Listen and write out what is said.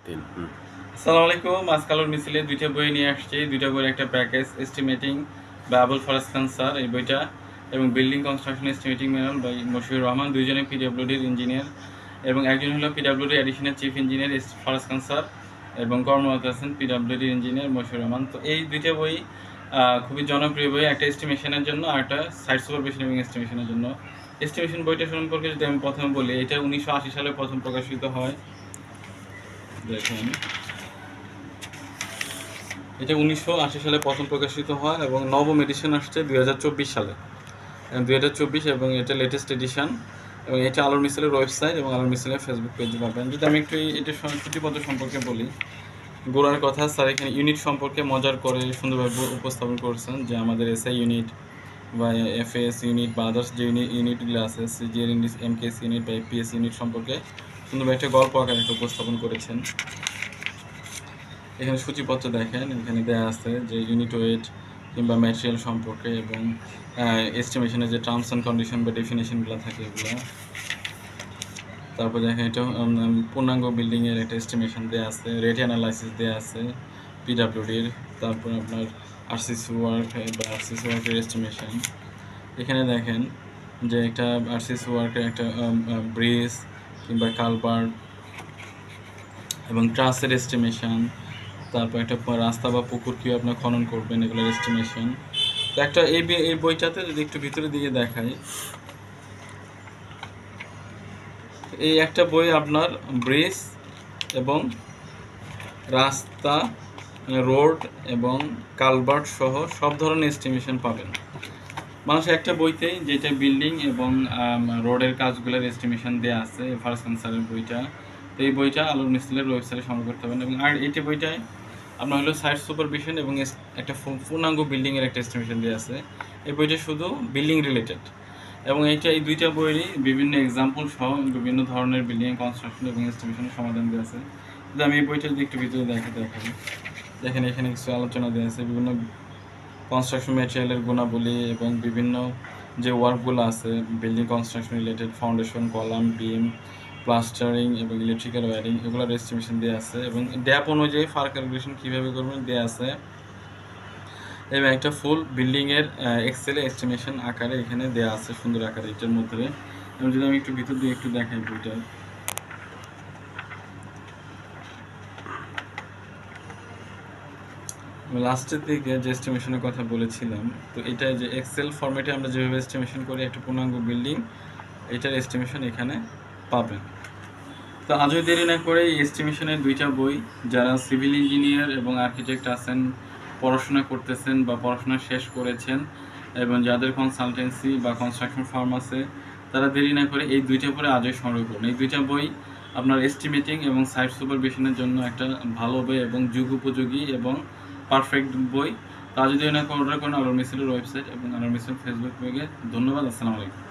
তিন আসসালামু আলাইকুম। আজকালের মিছিলে দুইটা বই নিয়ে আসছি। দুইটা বইয়ের একটা প্যাকেজ এস্টিমেটিং বা আবুল ফরাজ খান স্যার এই বইটা এবং building construction estimating manual by Moshiur Rahman, দুইজনে পিডব্লিউডির ইঞ্জিনিয়ার এবং একজন হলো PWD additional chief engineer Faraz Khan sir এবং কর্মরত আছেন পিডব্লিউডির ইঞ্জিনিয়ার মশিউর রহমান। তো এই দুইটা বই খুবই জনপ্রিয় বই, একটা এস্টিমেশনের জন্য আর একটা সাইট সুপারভিশন এবং এস্টিমেশনের জন্য। এস্টিমেশন বইটা সম্পর্কে যদি আমি প্রথমে বলি, এটা 1980 সালে প্রথম প্রকাশিত হয়। দেখেন, এটা 1980 সালে প্রথম প্রকাশিত হয় এবং নবম এডিশন আসছে 2024 সালে 2024 এবং এটা লেটেস্ট এডিশন। এবং এটা আলোর মিছিলের ওয়েবসাইট এবং আলোর মিছিলের ফেসবুক পেজে পাবেন। যদি আমি একটু এটা সূচিপত্র সম্পর্কে বলি, গোড়ার কথা, স্যার এখানে ইউনিট সম্পর্কে মজার করে সুন্দরভাবে উপস্থাপন করেছেন যে আমাদের এসআই ইউনিট বা এফএস ইউনিট বা আদার্স যে ইউনিটগুলো আছে, সিজিএর ইউনিট, এমকেএস ইউনিট বা এপিএস ইউনিট সম্পর্কে সুন্দরভাবে একটা গল্প আকারে একটা উপস্থাপন করেছেন। এখানে সূচিপত্র দেখেন, এখানে দেওয়া আছে যে ইউনিট ওয়েট কিংবা ম্যাটেরিয়াল সম্পর্কে এবং এস্টিমেশনের যে টার্মস অ্যান্ড কন্ডিশন বা ডেফিনেশনগুলো থাকে এগুলো। তারপর দেখেন এটা পূর্ণাঙ্গ বিল্ডিংয়ের একটা এস্টিমেশন দেওয়া আছে, রেট অ্যানালাইসিস দেওয়া আছে পিডাব্লিউডির। তারপর আপনার আরসিসি ওয়ার্ক বা আরসিসি ওয়ার্কের এস্টিমেশন। এখানে দেখেন যে একটা আরসিসি ওয়ার্কের একটা ব্রিজ কিংবা কালভার্ট এবং ট্রাসের এস্টিমেশন। তারপর একটা রাস্তা বা পুকুর কীভাবে আপনার খনন করবেন এগুলোর এস্টিমেশন। তো একটা এই বইটাতে যদি একটু ভিতরে দিকে দেখাই, এই একটা বই আপনার ব্রিজ এবং রাস্তা, রোড এবং কালভার্ট সহ সব ধরনের এস্টিমেশন পাবেন মানুষ একটা বইতেই, যেটা বিল্ডিং এবং রোডের কাজগুলোর এস্টিমেশন দেওয়া আছে ফার্স্ট আনসারের বইটা। তো এই বইটা আলোর মিছিলের ওয়েবসাইটে সংগ্রহ করতে পারেন। এবং আর এইটা বইটায় আপনার হলো সাইট সুপারভিশন এবং একটা পূর্ণাঙ্গ বিল্ডিংয়ের একটা এস্টিমেশন দেওয়া আছে। এই বইটা শুধু বিল্ডিং রিলেটেড এবং এই দুইটা বইয়েরই বিভিন্ন এক্সাম্পল সহ বিভিন্ন ধরনের বিল্ডিং কনস্ট্রাকশন এবং এস্টিমেশনের সমাধান দেওয়া আছে। যদি আমি এই বইটা যদি একটু ভিতরে দেখাবো, দেখেন এখানে কিছু আলোচনা দেওয়া আছে বিভিন্ন কনস্ট্রাকশন ম্যাটেরিয়ালের গুণাবলী এবং বিভিন্ন যে ওয়ার্কগুলো আছে building construction related, foundation, column, beam, plastering এবং ইলেকট্রিক্যাল ওয়্যারিং, এগুলোর এস্টিমেশন দেওয়া আছে এবং ড্যাপ অনুযায়ী ফার ক্যালকুলেশন কীভাবে করবেন দেওয়া আছে এবং একটা ফুল বিল্ডিংয়ের এক্সেলে এস্টিমেশন আকারে এখানে দেওয়া আছে সুন্দর আকারে এটার মধ্যে। এবং যদি আমি একটু ভিতর দিয়ে একটু দেখাই বইটার, লাস্টের দিকে যে এস্টিমেশনের কথা বলেছিলাম, তো এটা যে এক্সেল ফরম্যাটে আমরা যেভাবে এস্টিমেশন করি একটা পূর্ণাঙ্গ বিল্ডিং, এটার এস্টিমেশন এখানে পাবেন। তো আজও দেরি না করে এই এস্টিমেশনের দুইটা বই, যারা সিভিল ইঞ্জিনিয়ার এবং আর্কিটেক্ট আছেন, পড়াশোনা করতেছেন বা পড়াশোনা শেষ করেছেন এবং যাদের কনসালটেন্সি বা কনস্ট্রাকশন ফার্ম আছে, তারা দেরি না করে এই দুইটা পরে আজই সংগ্রহ করুন। এই দুইটা বই আপনার এস্টিমেটিং এবং সাইট সুপারভিশনের জন্য একটা ভালো বই এবং যুগ উপযোগী এবং পারফেক্ট বই। তা যদি না অর্ডার করেন আলোর মিছিলের ওয়েবসাইট এবং আলোর মিছিল ফেসবুক পেজে। ধন্যবাদ। আসসালামু আলাইকুম।